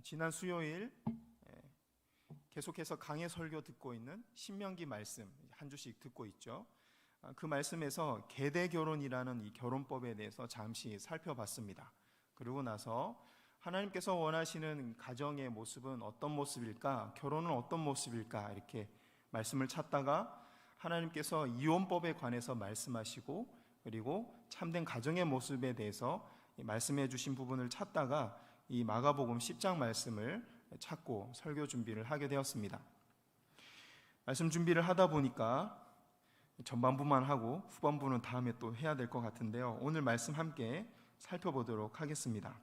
지난 수요일 계속해서 강해 설교 듣고 있는 신명기 말씀 한 주씩 듣고 있죠. 그 말씀에서 계대 결혼이라는 이 결혼법에 대해서 잠시 살펴봤습니다. 그러고 나서 하나님께서 원하시는 가정의 모습은 어떤 모습일까? 결혼은 어떤 모습일까? 이렇게 말씀을 찾다가 하나님께서 이혼법에 관해서 말씀하시고, 그리고 참된 가정의 모습에 대해서 말씀해 주신 부분을 찾다가 이 마가복음 10장 말씀을 찾고 설교 준비를 하게 되었습니다. 말씀 준비를 하다 보니까 전반부만 하고 후반부는 다음에 또 해야 될 것 같은데요. 오늘 말씀 함께 살펴보도록 하겠습니다.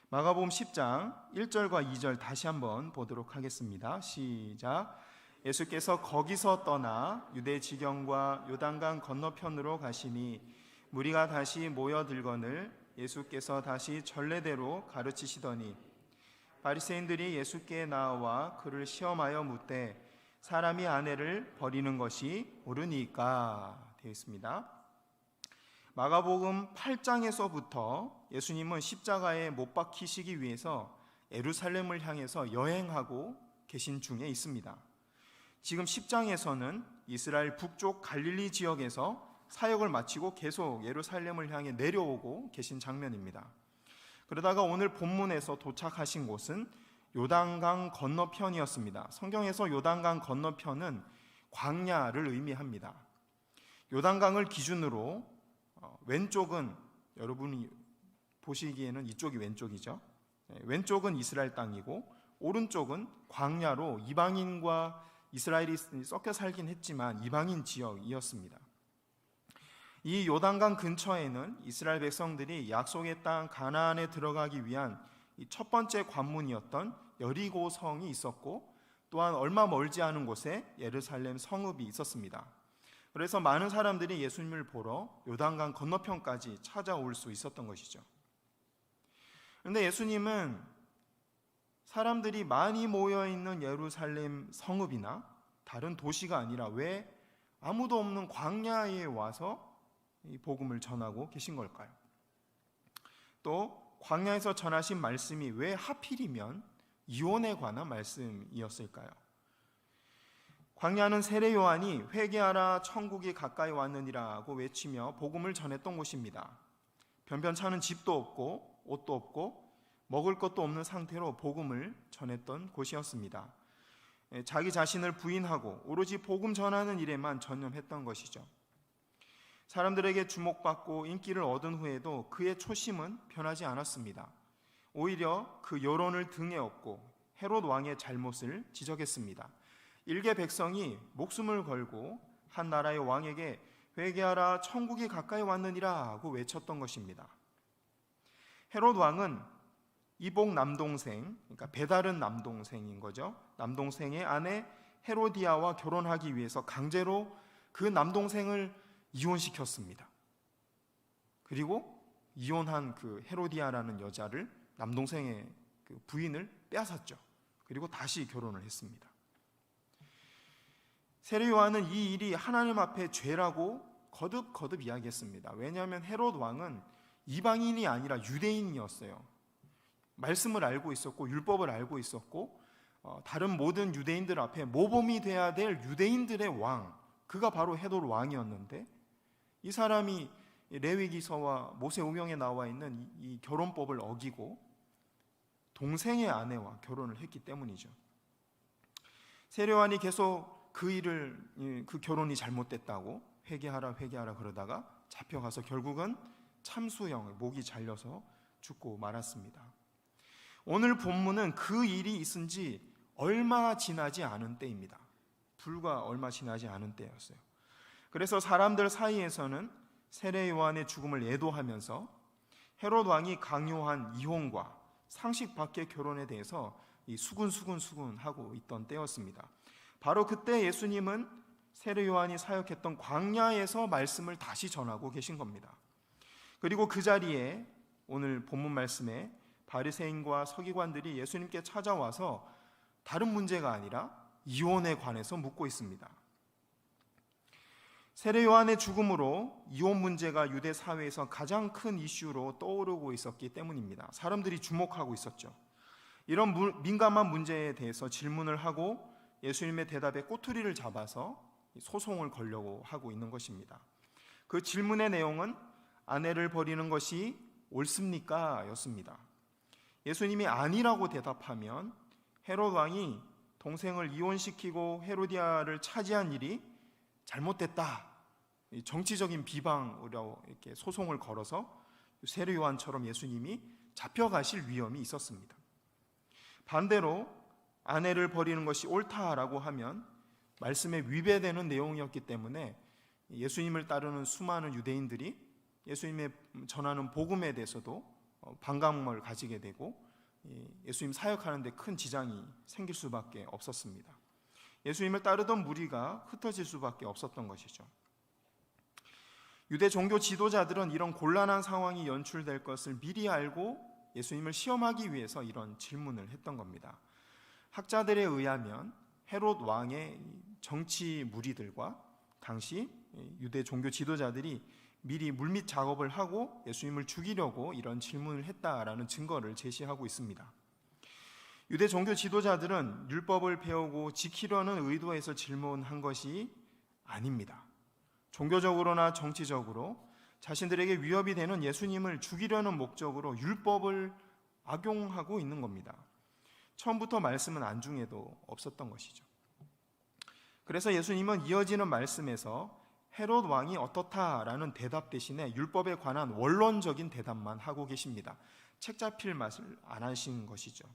마가복음 10장 1절과 2절 다시 한번 보도록 하겠습니다. 시작. 예수께서 거기서 떠나 유대 지경과 요단강 건너편으로 가시니 무리가 다시 모여들거늘 예수께서 다시 전례대로 가르치시더니 바리새인들이 예수께 나와 그를 시험하여 묻되 사람이 아내를 버리는 것이 옳으니까 되어 있습니다. 마가복음 8장에서부터 예수님은 십자가에 못 박히시기 위해서 예루살렘을 향해서 여행하고 계신 중에 있습니다. 지금 10장에서는 이스라엘 북쪽 갈릴리 지역에서 사역을 마치고 계속 예루살렘을 향해 내려오고 계신 장면입니다. 그러다가 오늘 본문에서 도착하신 곳은 요단강 건너편이었습니다. 성경에서 요단강 건너편은 광야를 의미합니다. 요단강을 기준으로 왼쪽은, 여러분이 보시기에는 이쪽이 왼쪽이죠. 왼쪽은 이스라엘 땅이고 오른쪽은 광야로 이방인과 이스라엘이 섞여 살긴 했지만 이방인 지역이었습니다. 이 요단강 근처에는 이스라엘 백성들이 약속의 땅 가나안에 들어가기 위한 첫 번째 관문이었던 여리고 성이 있었고, 또한 얼마 멀지 않은 곳에 예루살렘 성읍이 있었습니다. 그래서 많은 사람들이 예수님을 보러 요단강 건너편까지 찾아올 수 있었던 것이죠. 그런데 예수님은 사람들이 많이 모여있는 예루살렘 성읍이나 다른 도시가 아니라 왜 아무도 없는 광야에 와서 이 복음을 전하고 계신 걸까요? 또 광야에서 전하신 말씀이 왜 하필이면 이혼에 관한 말씀이었을까요? 광야는 세례 요한이 회개하라 천국이 가까이 왔느니라고 외치며 복음을 전했던 곳입니다. 변변찮은 집도 없고 옷도 없고 먹을 것도 없는 상태로 복음을 전했던 곳이었습니다. 자기 자신을 부인하고 오로지 복음 전하는 일에만 전념했던 것이죠. 사람들에게 주목받고 인기를 얻은 후에도 그의 초심은 변하지 않았습니다. 오히려 그 여론을 등에 업고 헤롯 왕의 잘못을 지적했습니다. 일개 백성이 목숨을 걸고 한 나라의 왕에게 회개하라 천국이 가까이 왔느니라 하고 외쳤던 것입니다. 헤롯 왕은 이복 남동생, 그러니까 배다른 남동생인 거죠. 남동생의 아내 헤로디아와 결혼하기 위해서 강제로 그 남동생을 이혼시켰습니다. 그리고 이혼한 그 헤로디아라는 여자를 남동생의 그 부인을 빼앗았죠. 그리고 다시 결혼을 했습니다. 세례 요한은 이 일이 하나님 앞에 죄라고 거듭거듭 이야기했습니다. 왜냐하면 헤롯 왕은 이방인이 아니라 유대인이었어요. 말씀을 알고 있었고 율법을 알고 있었고 다른 모든 유대인들 앞에 모범이 돼야 될 유대인들의 왕, 그가 바로 헤롯 왕이었는데 이 사람이 레위기서와 모세오경에 나와 있는 이 결혼법을 어기고 동생의 아내와 결혼을 했기 때문이죠. 세례 요한이 계속 그 결혼이 잘못됐다고 회개하라 그러다가 잡혀가서 결국은 참수형을, 목이 잘려서 죽고 말았습니다. 오늘 본문은 그 일이 있은 지 얼마 지나지 않은 때입니다. 불과 얼마 지나지 않은 때였어요. 그래서 사람들 사이에서는 세례 요한의 죽음을 애도하면서 헤롯 왕이 강요한 이혼과 상식 밖의 결혼에 대해서 수군하고 있던 때였습니다. 바로 그때 예수님은 세례 요한이 사역했던 광야에서 말씀을 다시 전하고 계신 겁니다. 그리고 그 자리에 오늘 본문 말씀에 바리새인과 서기관들이 예수님께 찾아와서 다른 문제가 아니라 이혼에 관해서 묻고 있습니다. 세례 요한의 죽음으로 이혼 문제가 유대 사회에서 가장 큰 이슈로 떠오르고 있었기 때문입니다. 사람들이 주목하고 있었죠. 이런 민감한 문제에 대해서 질문을 하고 예수님의 대답에 꼬투리를 잡아서 소송을 걸려고 하고 있는 것입니다. 그 질문의 내용은 아내를 버리는 것이 옳습니까? 였습니다. 예수님이 아니라고 대답하면 헤롯 왕이 동생을 이혼시키고 헤로디아를 차지한 일이 잘못됐다, 정치적인 비방으로 이렇게 소송을 걸어서 세례 요한처럼 예수님이 잡혀가실 위험이 있었습니다. 반대로 아내를 버리는 것이 옳다라고 하면 말씀에 위배되는 내용이었기 때문에 예수님을 따르는 수많은 유대인들이 예수님의 전하는 복음에 대해서도 반감을 가지게 되고 예수님 사역하는 데 큰 지장이 생길 수밖에 없었습니다. 예수님을 따르던 무리가 흩어질 수밖에 없었던 것이죠. 유대 종교 지도자들은 이런 곤란한 상황이 연출될 것을 미리 알고 예수님을 시험하기 위해서 이런 질문을 했던 겁니다. 학자들에 의하면 헤롯 왕의 정치 무리들과 당시 유대 종교 지도자들이 미리 물밑 작업을 하고 예수님을 죽이려고 이런 질문을 했다라는 증거를 제시하고 있습니다. 유대 종교 지도자들은 율법을 배우고 지키려는 의도에서 질문한 것이 아닙니다. 종교적으로나 정치적으로 자신들에게 위협이 되는 예수님을 죽이려는 목적으로 율법을 악용하고 있는 겁니다. 처음부터 말씀은 안중에도 없었던 것이죠. 그래서 예수님은 이어지는 말씀에서 헤롯 왕이 어떻다라는 대답 대신에 율법에 관한 원론적인 대답만 하고 계십니다. 책 잡힐 맛을 안 하신 것이죠.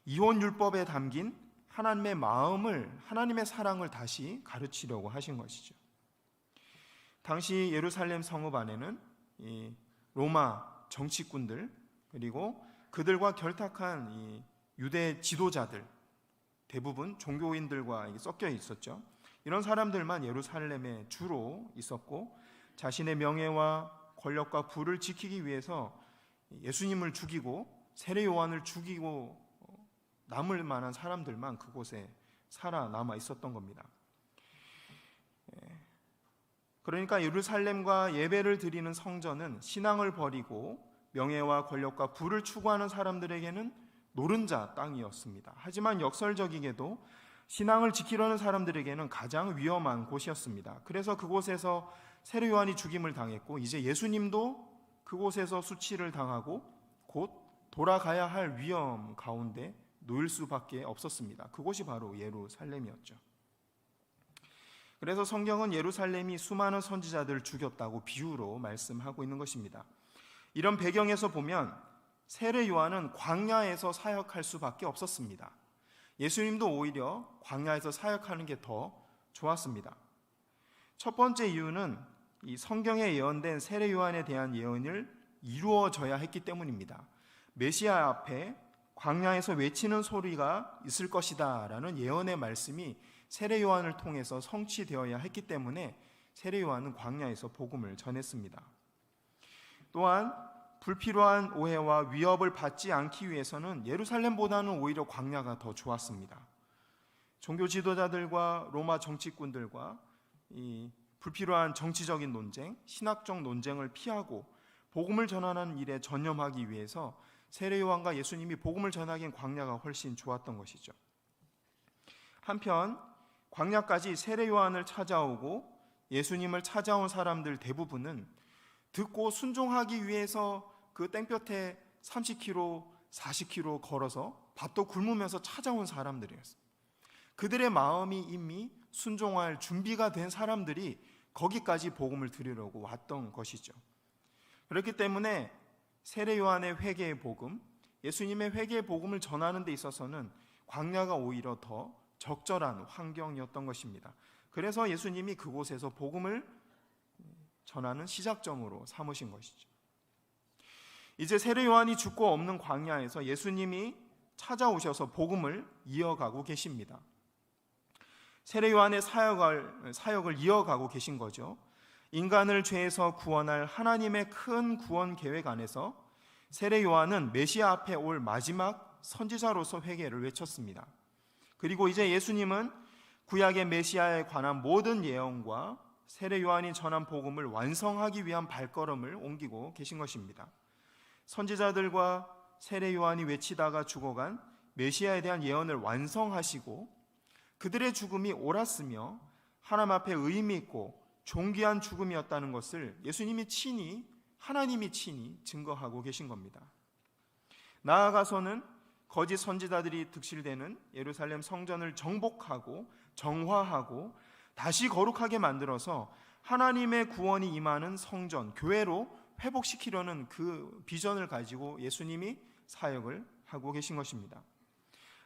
이혼 율법에 담긴 하나님의 마음을, 하나님의 사랑을 다시 가르치려고 하신 것이죠. 당시 예루살렘 성읍 안에는 이 로마 정치꾼들 그리고 그들과 결탁한 이 유대 지도자들, 대부분 종교인들과 섞여 있었죠. 이런 사람들만 예루살렘에 주로 있었고 자신의 명예와 권력과 부를 지키기 위해서 예수님을 죽이고 세례 요한을 죽이고 남을 만한 사람들만 그곳에 살아남아 있었던 겁니다. 그러니까 예루살렘과 예배를 드리는 성전은 신앙을 버리고 명예와 권력과 부를 추구하는 사람들에게는 노른자 땅이었습니다. 하지만 역설적이게도 신앙을 지키려는 사람들에게는 가장 위험한 곳이었습니다. 그래서 그곳에서 세례 요한이 죽임을 당했고 이제 예수님도 그곳에서 수치를 당하고 곧 돌아가야 할 위험 가운데 놓일 수밖에 없었습니다. 그곳이 바로 예루살렘이었죠. 그래서 성경은 예루살렘이 수많은 선지자들을 죽였다고 비유로 말씀하고 있는 것입니다. 이런 배경에서 보면 세례 요한은 광야에서 사역할 수밖에 없었습니다. 예수님도 오히려 광야에서 사역하는 게 더 좋았습니다. 첫 번째 이유는 이 성경에 예언된 세례 요한에 대한 예언을 이루어져야 했기 때문입니다. 메시아 앞에 광야에서 외치는 소리가 있을 것이다 라는 예언의 말씀이 세례 요한을 통해서 성취되어야 했기 때문에 세례 요한은 광야에서 복음을 전했습니다. 또한 불필요한 오해와 위협을 받지 않기 위해서는 예루살렘보다는 오히려 광야가 더 좋았습니다. 종교 지도자들과 로마 정치꾼들과 이 불필요한 정치적인 논쟁, 신학적 논쟁을 피하고 복음을 전하는 일에 전념하기 위해서 세례 요한과 예수님이 복음을 전하기엔 광야가 훨씬 좋았던 것이죠. 한편 광야까지 세례 요한을 찾아오고 예수님을 찾아온 사람들 대부분은 듣고 순종하기 위해서 그 땡볕에 30km, 40km 걸어서 밥도 굶으면서 찾아온 사람들이었어요. 그들의 마음이 이미 순종할 준비가 된 사람들이 거기까지 복음을 들으려고 왔던 것이죠. 그렇기 때문에 세례 요한의 회개의 복음, 예수님의 회개의 복음을 전하는 데 있어서는 광야가 오히려 더 적절한 환경이었던 것입니다. 그래서 예수님이 그곳에서 복음을 전하는 시작점으로 삼으신 것이죠. 이제 세례 요한이 죽고 없는 광야에서 예수님이 찾아오셔서 복음을 이어가고 계십니다. 세례 요한의 사역을 이어가고 계신 거죠. 인간을 죄에서 구원할 하나님의 큰 구원 계획 안에서 세례 요한은 메시아 앞에 올 마지막 선지자로서 회개를 외쳤습니다. 그리고 이제 예수님은 구약의 메시아에 관한 모든 예언과 세례 요한이 전한 복음을 완성하기 위한 발걸음을 옮기고 계신 것입니다. 선지자들과 세례 요한이 외치다가 죽어간 메시아에 대한 예언을 완성하시고 그들의 죽음이 옳았으며 하나님 앞에 의미 있고 존귀한 죽음이었다는 것을 예수님이 친히, 하나님이 친히 증거하고 계신 겁니다. 나아가서는 거짓 선지자들이 득실되는 예루살렘 성전을 정복하고 정화하고 다시 거룩하게 만들어서 하나님의 구원이 임하는 성전, 교회로 회복시키려는 그 비전을 가지고 예수님이 사역을 하고 계신 것입니다.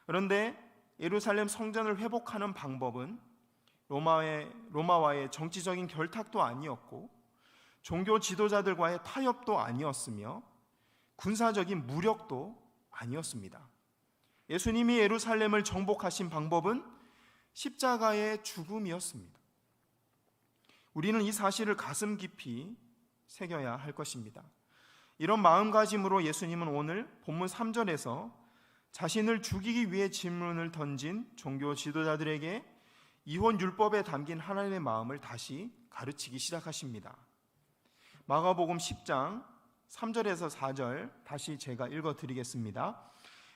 그런데 예루살렘 성전을 회복하는 방법은 로마와의 정치적인 결탁도 아니었고 종교 지도자들과의 타협도 아니었으며 군사적인 무력도 아니었습니다. 예수님이 예루살렘을 정복하신 방법은 십자가의 죽음이었습니다. 우리는 이 사실을 가슴 깊이 새겨야 할 것입니다. 이런 마음가짐으로 예수님은 오늘 본문 3절에서 자신을 죽이기 위해 질문을 던진 종교 지도자들에게 이혼 율법에 담긴 하나님의 마음을 다시 가르치기 시작하십니다. 마가복음 10장 3절에서 4절 다시 제가 읽어드리겠습니다.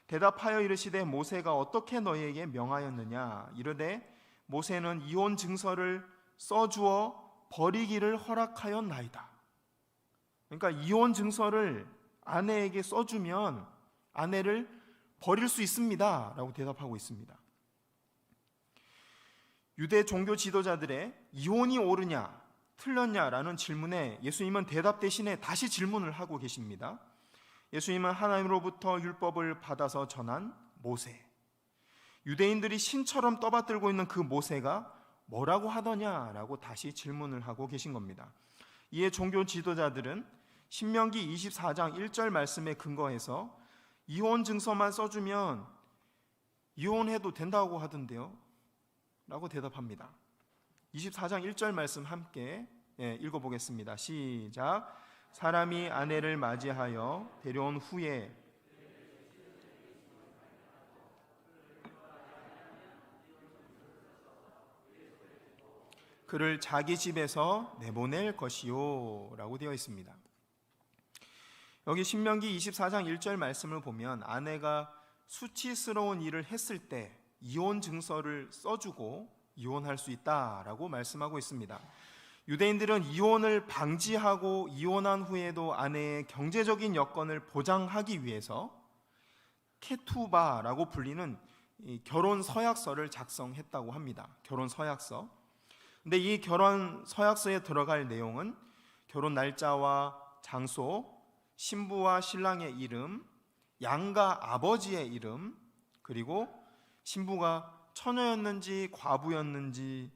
대답하여 이르시되 모세가 어떻게 너희에게 명하였느냐? 이르되 모세는 이혼 증서를 써주어 버리기를 허락하였나이다. 그러니까 이혼 증서를 아내에게 써주면 아내를 버릴 수 있습니다 라고 대답하고 있습니다. 유대 종교 지도자들의 이혼이 옳으냐 틀렸냐라는 질문에 예수님은 대답 대신에 다시 질문을 하고 계십니다. 예수님은 하나님으로부터 율법을 받아서 전한 모세, 유대인들이 신처럼 떠받들고 있는 그 모세가 뭐라고 하더냐라고 다시 질문을 하고 계신 겁니다. 이에 종교 지도자들은 신명기 24장 1절 말씀에 근거해서 이혼 증서만 써주면 이혼해도 된다고 하던데요 라고 대답합니다. 24장 1절 말씀 함께 읽어보겠습니다. 시작. 사람이 아내를 맞이하여 데려온 후에 그를 자기 집에서 내보낼 것이요 라고 되어 있습니다. 여기 신명기 24장 1절 말씀을 보면 아내가 수치스러운 일을 했을 때 이혼 증서를 써주고 이혼할 수 있다라고 말씀하고 있습니다. 유대인들은 이혼을 방지하고 이혼한 후에도 아내의 경제적인 여건을 보장하기 위해서 케투바라고 불리는 결혼 서약서를 작성했다고 합니다. 결혼 서약서. 근데 이 결혼 서약서에 들어갈 내용은 결혼 날짜와 장소, 신부와 신랑의 이름, 양가 아버지의 이름, 그리고 신부가 처녀였는지 과부였는지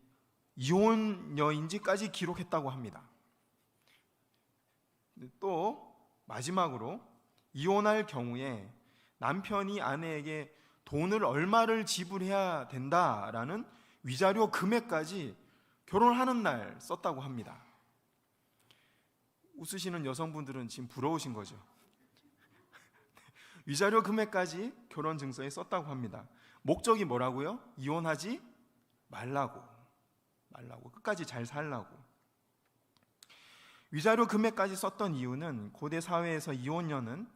이혼녀인지까지 기록했다고 합니다. 또 마지막으로 이혼할 경우에 남편이 아내에게 돈을 얼마를 지불해야 된다라는 위자료 금액까지 결혼하는 날 썼다고 합니다. 웃으시는 여성분들은 지금 부러우신 거죠. 위자료 금액까지 결혼 증서에 썼다고 합니다. 목적이 뭐라고요? 이혼하지 말라고 끝까지 잘 살라고. 위자료 금액까지 썼던 이유는 고대 사회에서 이혼녀는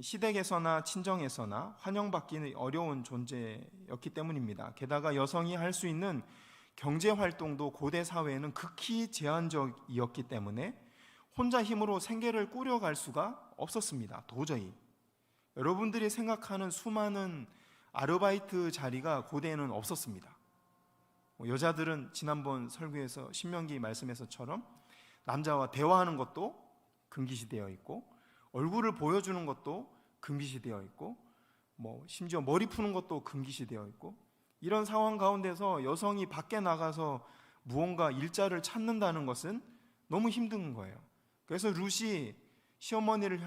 시댁에서나 친정에서나 환영받기는 어려운 존재였기 때문입니다. 게다가 여성이 할 수 있는 경제활동도 고대 사회에는 극히 제한적이었기 때문에 혼자 힘으로 생계를 꾸려갈 수가 없었습니다. 도저히. 여러분들이 생각하는 수많은 아르바이트 자리가 고대에는 없었습니다. 여자들은 지난번 설교에서 신명기 말씀에서처럼 남자와 대화하는 것도 금기시되어 있고 얼굴을 보여주는 것도 금기시되어 있고 심지어 머리 푸는 것도 금기시되어 있고 이런 상황 가운데서 여성이 밖에 나가서 무언가 일자를 찾는다는 것은 너무 힘든 거예요. 그래서 룻이 시어머니를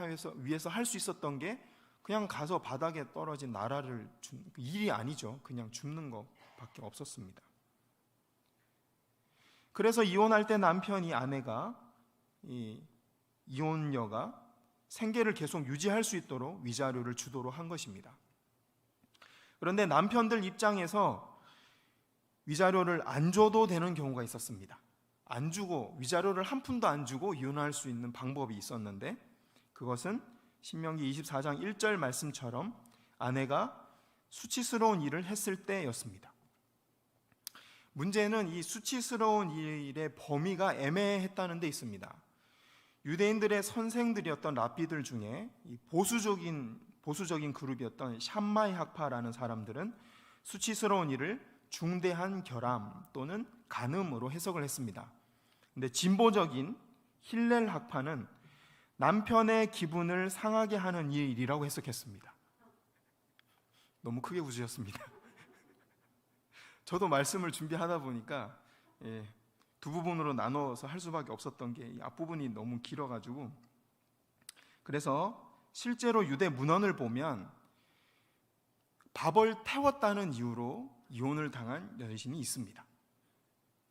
위해서 할 수 있었던 게 그냥 가서 바닥에 떨어진 나라를 일이 아니죠. 그냥 줍는 것밖에 없었습니다. 그래서 이혼할 때 남편이 아내가 이혼녀가 생계를 계속 유지할 수 있도록 위자료를 주도록 한 것입니다. 그런데 남편들 입장에서 위자료를 안 줘도 되는 경우가 있었습니다. 위자료를 한 푼도 안 주고 이혼할 수 있는 방법이 있었는데 그것은 신명기 24장 1절 말씀처럼 아내가 수치스러운 일을 했을 때였습니다. 문제는 이 수치스러운 일의 범위가 애매했다는 데 있습니다. 유대인들의 선생들이었던 랍비들 중에 이 보수적인 그룹이었던 샴마이 학파라는 사람들은 수치스러운 일을 중대한 결함 또는 간음으로 해석을 했습니다. 근데 진보적인 힐렐 학파는 남편의 기분을 상하게 하는 일이라고 해석했습니다. 너무 크게 웃으셨습니다. 저도 말씀을 준비하다 보니까 두 부분으로 나눠서 할 수밖에 없었던 게 이 앞부분이 너무 길어가지고, 그래서 실제로 유대 문헌을 보면 밥을 태웠다는 이유로 이혼을 당한 여신이 있습니다.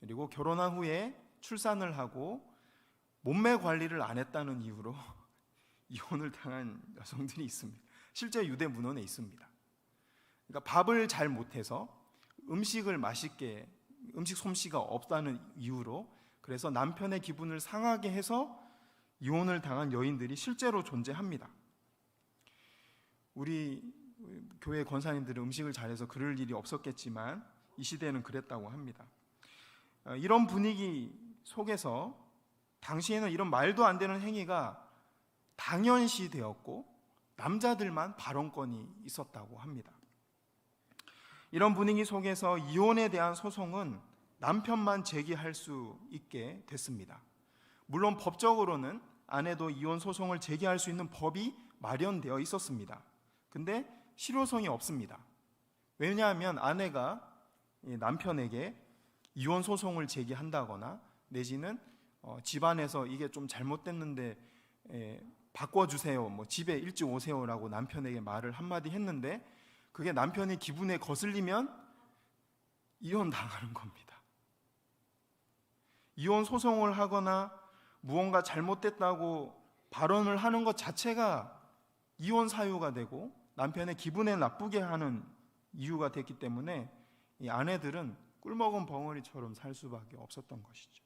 그리고 결혼한 후에 출산을 하고 몸매 관리를 안 했다는 이유로 이혼을 당한 여성들이 있습니다. 실제 유대 문헌에 있습니다. 그러니까 밥을 잘 못해서 음식을 맛있게, 음식 솜씨가 없다는 이유로, 그래서 남편의 기분을 상하게 해서 이혼을 당한 여인들이 실제로 존재합니다. 우리 교회 권사님들은 음식을 잘해서 그럴 일이 없었겠지만 이 시대에는 그랬다고 합니다. 이런 분위기 속에서 당시에는 이런 말도 안 되는 행위가 당연시 되었고 남자들만 발언권이 있었다고 합니다. 이런 분위기 속에서 이혼에 대한 소송은 남편만 제기할 수 있게 됐습니다. 물론 법적으로는 아내도 이혼 소송을 제기할 수 있는 법이 마련되어 있었습니다. 근데 실효성이 없습니다. 왜냐하면 아내가 남편에게 이혼 소송을 제기한다거나 내지는 집안에서 이게 좀 잘못됐는데 바꿔주세요, 집에 일찍 오세요라고 남편에게 말을 한마디 했는데 그게 남편의 기분에 거슬리면 이혼 당하는 겁니다. 이혼 소송을 하거나 무언가 잘못됐다고 발언을 하는 것 자체가 이혼 사유가 되고 남편의 기분에 나쁘게 하는 이유가 됐기 때문에 이 아내들은 꿀먹은 벙어리처럼 살 수밖에 없었던 것이죠.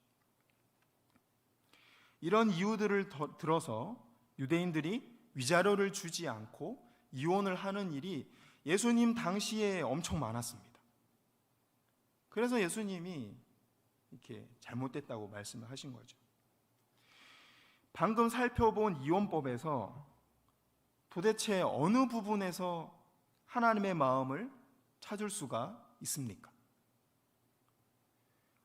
이런 이유들을 들어서 유대인들이 위자료를 주지 않고 이혼을 하는 일이 예수님 당시에 엄청 많았습니다. 그래서 예수님이 이렇게 잘못됐다고 말씀을 하신 거죠. 방금 살펴본 이혼법에서 도대체 어느 부분에서 하나님의 마음을 찾을 수가 있습니까?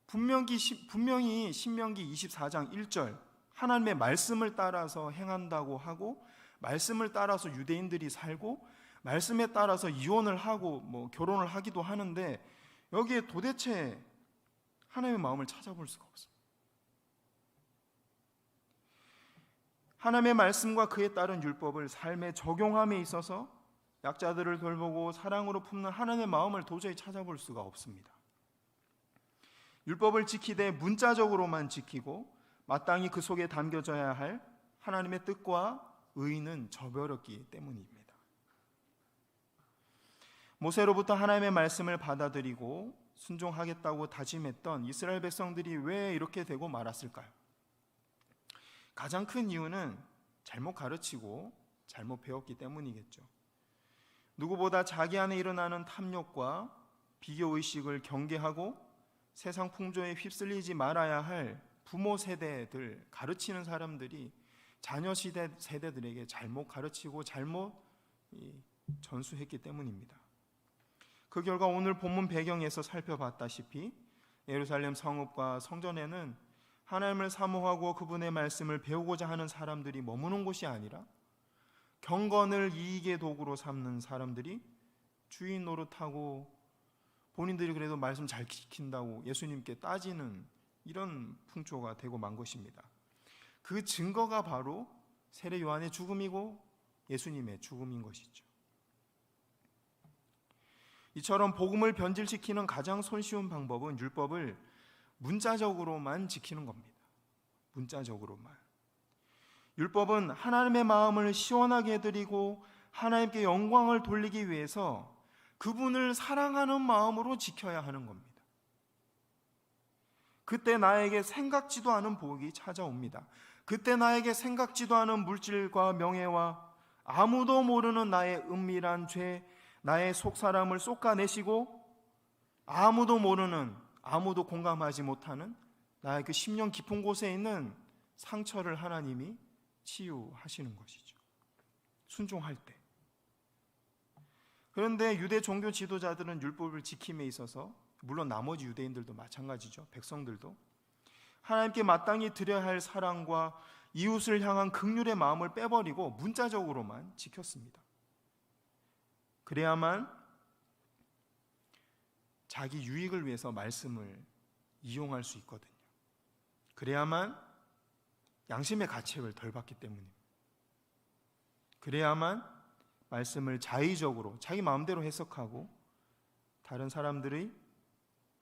분명히 신명기 24장 1절 하나님의 말씀을 따라서 행한다고 하고 말씀을 따라서 유대인들이 살고 말씀에 따라서 이혼을 하고 결혼을 하기도 하는데 여기에 도대체 하나님의 마음을 찾아볼 수가 없습니다. 하나님의 말씀과 그에 따른 율법을 삶에 적용함에 있어서 약자들을 돌보고 사랑으로 품는 하나님의 마음을 도저히 찾아볼 수가 없습니다. 율법을 지키되 문자적으로만 지키고 마땅히 그 속에 담겨져야 할 하나님의 뜻과 의의는 저버렸기 때문입니다. 모세로부터 하나님의 말씀을 받아들이고 순종하겠다고 다짐했던 이스라엘 백성들이 왜 이렇게 되고 말았을까요? 가장 큰 이유는 잘못 가르치고 잘못 배웠기 때문이겠죠. 누구보다 자기 안에 일어나는 탐욕과 비교의식을 경계하고 세상 풍조에 휩쓸리지 말아야 할 부모 세대들, 가르치는 사람들이 자녀 세대들에게 잘못 가르치고 잘못 전수했기 때문입니다. 그 결과 오늘 본문 배경에서 살펴봤다시피 예루살렘 성읍과 성전에는 하나님을 사모하고 그분의 말씀을 배우고자 하는 사람들이 머무는 곳이 아니라 경건을 이익의 도구로 삼는 사람들이 주인 노릇하고 본인들이 그래도 말씀 잘 지킨다고 예수님께 따지는 이런 풍조가 되고 만 것입니다. 그 증거가 바로 세례 요한의 죽음이고 예수님의 죽음인 것이죠. 이처럼 복음을 변질시키는 가장 손쉬운 방법은 율법을 문자적으로만 지키는 겁니다. 문자적으로만. 율법은 하나님의 마음을 시원하게 해드리고 하나님께 영광을 돌리기 위해서 그분을 사랑하는 마음으로 지켜야 하는 겁니다. 그때 나에게 생각지도 않은 복이 찾아옵니다. 그때 나에게 생각지도 않은 물질과 명예와 아무도 모르는 나의 은밀한 죄, 나의 속사람을 솎아내시고 아무도 모르는, 아무도 공감하지 못하는 나의 그 심령 깊은 곳에 있는 상처를 하나님이 치유하시는 것이죠. 순종할 때. 그런데 유대 종교 지도자들은 율법을 지킴에 있어서, 물론 나머지 유대인들도 마찬가지죠. 백성들도 하나님께 마땅히 드려야 할 사랑과 이웃을 향한 긍휼의 마음을 빼버리고 문자적으로만 지켰습니다. 그래야만 자기 유익을 위해서 말씀을 이용할 수 있거든요. 그래야만 양심의 가책을 덜 받기 때문입니다. 그래야만 말씀을 자의적으로 자기 마음대로 해석하고 다른 사람들의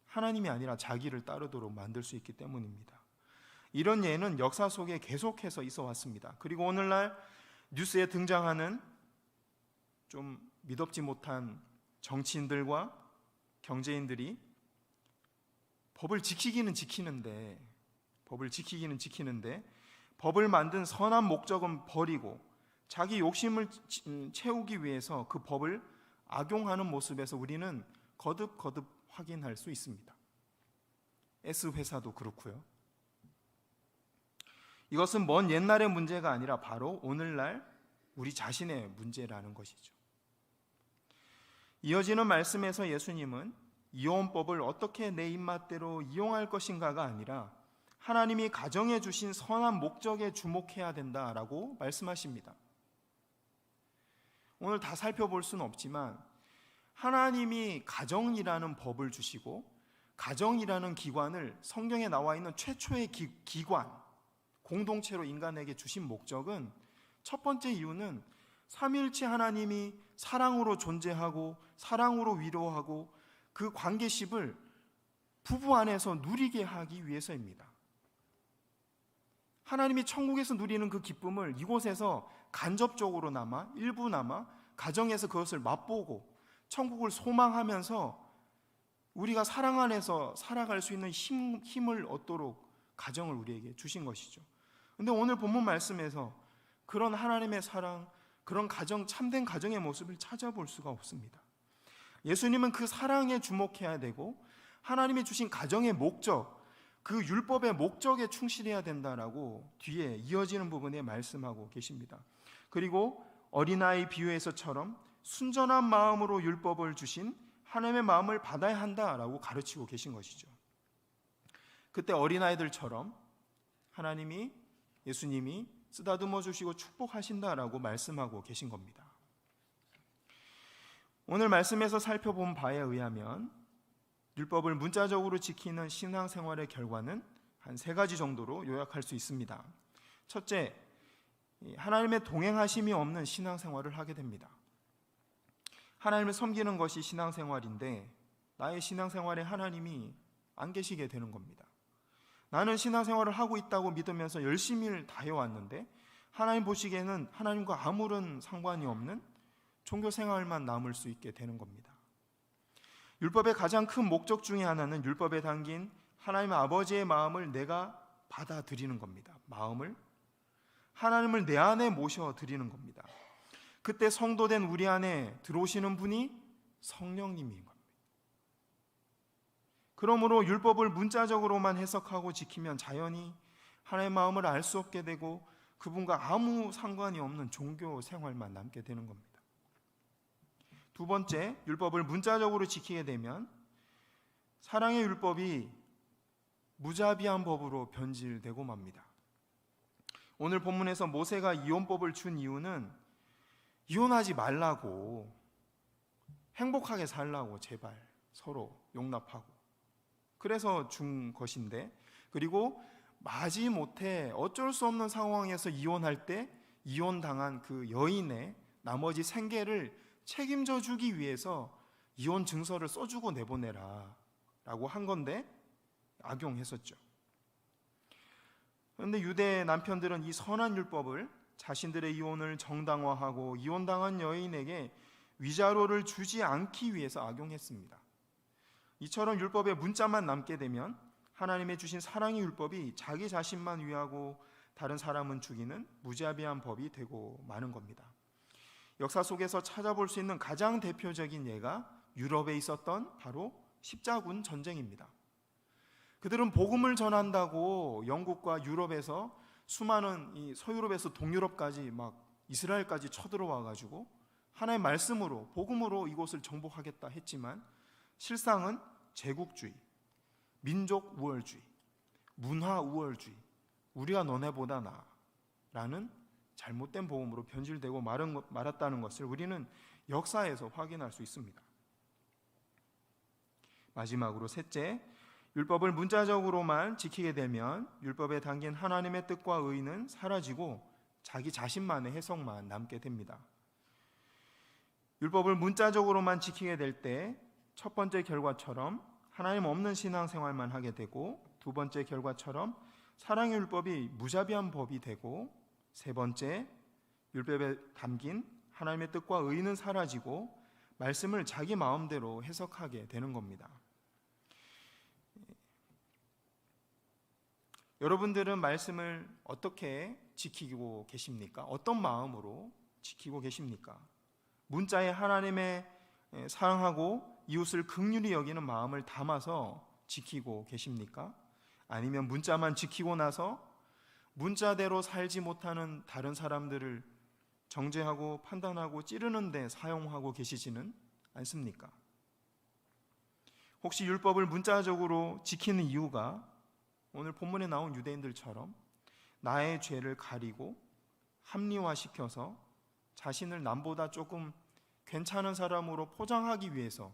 하나님이 아니라 자기를 따르도록 만들 수 있기 때문입니다. 이런 예는 역사 속에 계속해서 있어 왔습니다. 그리고 오늘날 뉴스에 등장하는 좀 미덥지 못한 정치인들과 경제인들이 법을 지키기는 지키는데 법을 만든 선한 목적은 버리고 자기 욕심을 채우기 위해서 그 법을 악용하는 모습에서 우리는 거듭 확인할 수 있습니다. S회사도 그렇고요. 이것은 먼 옛날의 문제가 아니라 바로 오늘날 우리 자신의 문제라는 것이죠. 이어지는 말씀에서 예수님은 이혼법을 어떻게 내 입맛대로 이용할 것인가가 아니라 하나님이 가정해 주신 선한 목적에 주목해야 된다라고 말씀하십니다. 오늘 다 살펴볼 수는 없지만 하나님이 가정이라는 법을 주시고 가정이라는 기관을 성경에 나와 있는 최초의 기관, 공동체로 인간에게 주신 목적은, 첫 번째 이유는 삼위일체 하나님이 사랑으로 존재하고 사랑으로 위로하고 그 관계십을 부부 안에서 누리게 하기 위해서입니다. 하나님이 천국에서 누리는 그 기쁨을 이곳에서 간접적으로나마 일부나마 가정에서 그것을 맛보고 천국을 소망하면서 우리가 사랑 안에서 살아갈 수 있는 힘을 얻도록 가정을 우리에게 주신 것이죠. 그런데 오늘 본문 말씀에서 그런 하나님의 사랑, 그런 가정, 참된 가정의 모습을 찾아볼 수가 없습니다. 예수님은 그 사랑에 주목해야 되고 하나님이 주신 가정의 목적, 그 율법의 목적에 충실해야 된다라고 뒤에 이어지는 부분에 말씀하고 계십니다. 그리고 어린아이 비유에서처럼 순전한 마음으로 율법을 주신 하나님의 마음을 받아야 한다라고 가르치고 계신 것이죠. 그때 어린아이들처럼 하나님이, 예수님이 쓰다듬어 주시고 축복하신다라고 말씀하고 계신 겁니다. 오늘 말씀에서 살펴본 바에 의하면 율법을 문자적으로 지키는 신앙생활의 결과는 한 3가지 정도로 요약할 수 있습니다. 첫째, 하나님의 동행하심이 없는 신앙생활을 하게 됩니다. 하나님을 섬기는 것이 신앙생활인데 나의 신앙생활에 하나님이 안 계시게 되는 겁니다. 나는 신앙생활을 하고 있다고 믿으면서 열심히 다해왔는데 하나님 보시기에는 하나님과 아무런 상관이 없는 종교생활만 남을 수 있게 되는 겁니다. 율법의 가장 큰 목적 중에 하나는 율법에 담긴 하나님 아버지의 마음을 내가 받아들이는 겁니다. 하나님을 내 안에 모셔드리는 겁니다. 그때 성도된 우리 안에 들어오시는 분이 성령님인 겁니다. 그러므로 율법을 문자적으로만 해석하고 지키면 자연히 하나님의 마음을 알 수 없게 되고 그분과 아무 상관이 없는 종교 생활만 남게 되는 겁니다. 두 번째, 율법을 문자적으로 지키게 되면 사랑의 율법이 무자비한 법으로 변질되고 맙니다. 오늘 본문에서 모세가 이혼법을 준 이유는 이혼하지 말라고, 행복하게 살라고, 제발 서로 용납하고, 그래서 준 것인데, 그리고 마지못해 어쩔 수 없는 상황에서 이혼할 때 이혼당한 그 여인의 나머지 생계를 책임져 주기 위해서 이혼 증서를 써주고 내보내라 라고 한 건데 악용했었죠. 그런데 유대 남편들은 이 선한 율법을 자신들의 이혼을 정당화하고 이혼당한 여인에게 위자료를 주지 않기 위해서 악용했습니다. 이처럼 율법의 문자만 남게 되면 하나님의 주신 사랑의 율법이 자기 자신만 위하고 다른 사람은 죽이는 무자비한 법이 되고 마는 겁니다. 역사 속에서 찾아볼 수 있는 가장 대표적인 예가 유럽에 있었던 바로 십자군 전쟁입니다. 그들은 복음을 전한다고 영국과 유럽에서 수많은 이 서유럽에서 동유럽까지 막 이스라엘까지 쳐들어와 가지고 하나의 말씀으로 복음으로 이곳을 정복하겠다 했지만 실상은 제국주의, 민족 우월주의, 문화 우월주의, 우리가 너네보다 나라는 잘못된 복음으로 변질되고 말았다는 것을 우리는 역사에서 확인할 수 있습니다. 마지막으로 셋째, 율법을 문자적으로만 지키게 되면 율법에 담긴 하나님의 뜻과 의는 사라지고 자기 자신만의 해석만 남게 됩니다. 율법을 문자적으로만 지키게 될 때 첫 번째 결과처럼 하나님 없는 신앙생활만 하게 되고, 두 번째 결과처럼 사랑의 율법이 무자비한 법이 되고, 세 번째 율법에 담긴 하나님의 뜻과 의는 사라지고 말씀을 자기 마음대로 해석하게 되는 겁니다. 여러분들은 말씀을 어떻게 지키고 계십니까? 어떤 마음으로 지키고 계십니까? 문자에 하나님의 사랑하고 이웃을 긍휼히 여기는 마음을 담아서 지키고 계십니까? 아니면 문자만 지키고 나서 문자대로 살지 못하는 다른 사람들을 정죄하고 판단하고 찌르는 데 사용하고 계시지는 않습니까? 혹시 율법을 문자적으로 지키는 이유가 오늘 본문에 나온 유대인들처럼 나의 죄를 가리고 합리화시켜서 자신을 남보다 조금 괜찮은 사람으로 포장하기 위해서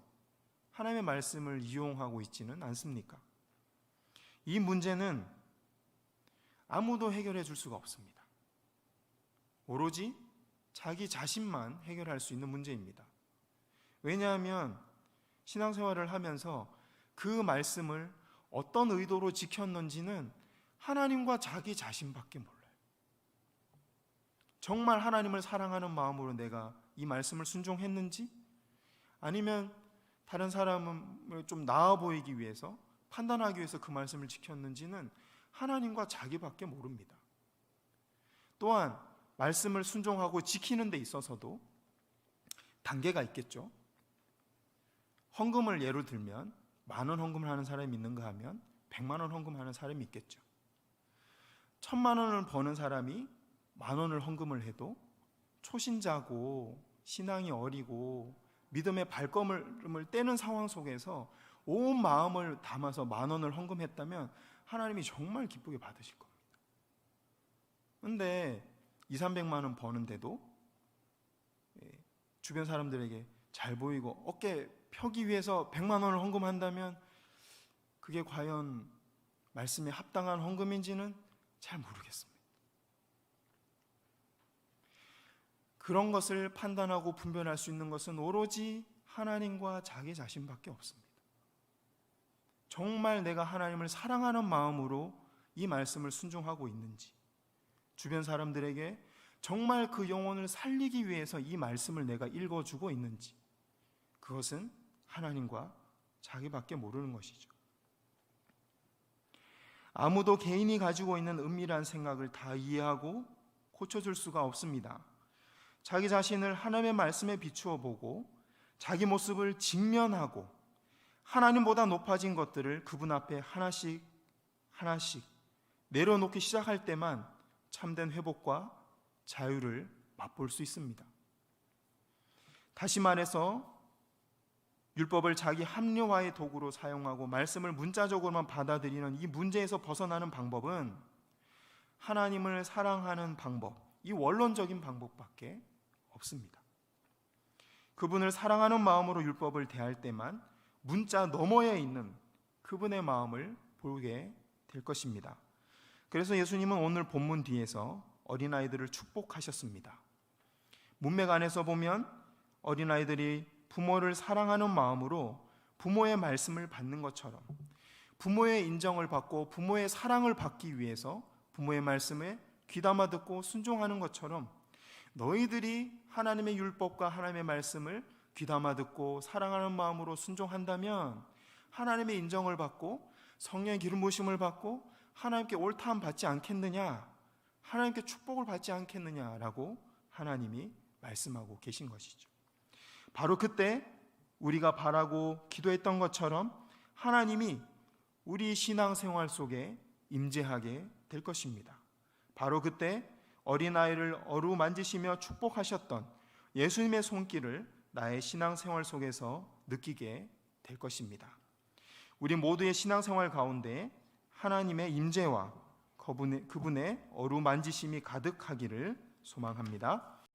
하나님의 말씀을 이용하고 있지는 않습니까? 이 문제는 아무도 해결해 줄 수가 없습니다. 오로지 자기 자신만 해결할 수 있는 문제입니다. 왜냐하면 신앙생활을 하면서 그 말씀을 어떤 의도로 지켰는지는 하나님과 자기 자신밖에 몰라요. 정말 하나님을 사랑하는 마음으로 내가 이 말씀을 순종했는지, 아니면 다른 사람을 좀 나아 보이기 위해서, 판단하기 위해서 그 말씀을 지켰는지는 하나님과 자기밖에 모릅니다. 또한 말씀을 순종하고 지키는 데 있어서도 단계가 있겠죠. 헌금을 예로 들면 10,000원 헌금을 하는 사람이 있는가 하면 100만 원 헌금하는 사람이 있겠죠. 1,000만 원을 버는 사람이 10,000원을 헌금을 해도 초신자고 신앙이 어리고 믿음의 발걸음을 떼는 상황 속에서 온 마음을 담아서 10,000원을 헌금했다면 하나님이 정말 기쁘게 받으실 겁니다. 그런데 200-300만 원 버는데도 주변 사람들에게 잘 보이고 어깨 펴기 위해서 100만 원을 헌금한다면 그게 과연 말씀에 합당한 헌금인지는 잘 모르겠습니다. 그런 것을 판단하고 분별할 수 있는 것은 오로지 하나님과 자기 자신밖에 없습니다. 정말 내가 하나님을 사랑하는 마음으로 이 말씀을 순종하고 있는지, 주변 사람들에게 정말 그 영혼을 살리기 위해서 이 말씀을 내가 읽어주고 있는지, 그것은 하나님과 자기밖에 모르는 것이죠. 아무도 개인이 가지고 있는 은밀한 생각을 다 이해하고 고쳐줄 수가 없습니다. 자기 자신을 하나님의 말씀에 비추어 보고 자기 모습을 직면하고 하나님보다 높아진 것들을 그분 앞에 하나씩 내려놓기 시작할 때만 참된 회복과 자유를 맛볼 수 있습니다. 다시 말해서 율법을 자기 합리화의 도구로 사용하고 말씀을 문자적으로만 받아들이는 이 문제에서 벗어나는 방법은 하나님을 사랑하는 방법, 이 원론적인 방법밖에 없습니다. 그분을 사랑하는 마음으로 율법을 대할 때만 문자 너머에 있는 그분의 마음을 보게 될 것입니다. 그래서 예수님은 오늘 본문 뒤에서 어린아이들을 축복하셨습니다. 문맥 안에서 보면 어린아이들이 부모를 사랑하는 마음으로 부모의 말씀을 받는 것처럼, 부모의 인정을 받고 부모의 사랑을 받기 위해서 부모의 말씀에 귀담아 듣고 순종하는 것처럼 너희들이 하나님의 율법과 하나님의 말씀을 귀담아 듣고 사랑하는 마음으로 순종한다면 하나님의 인정을 받고 성령의 기름 부으심을 받고 하나님께 옳다함 받지 않겠느냐, 하나님께 축복을 받지 않겠느냐라고 하나님이 말씀하고 계신 것이죠. 바로 그때 우리가 바라고 기도했던 것처럼 하나님이 우리 신앙생활 속에 임재하게 될 것입니다. 바로 그때 어린아이를 어루만지시며 축복하셨던 예수님의 손길을 나의 신앙생활 속에서 느끼게 될 것입니다. 우리 모두의 신앙생활 가운데 하나님의 임재와 그분의 어루만지심이 가득하기를 소망합니다.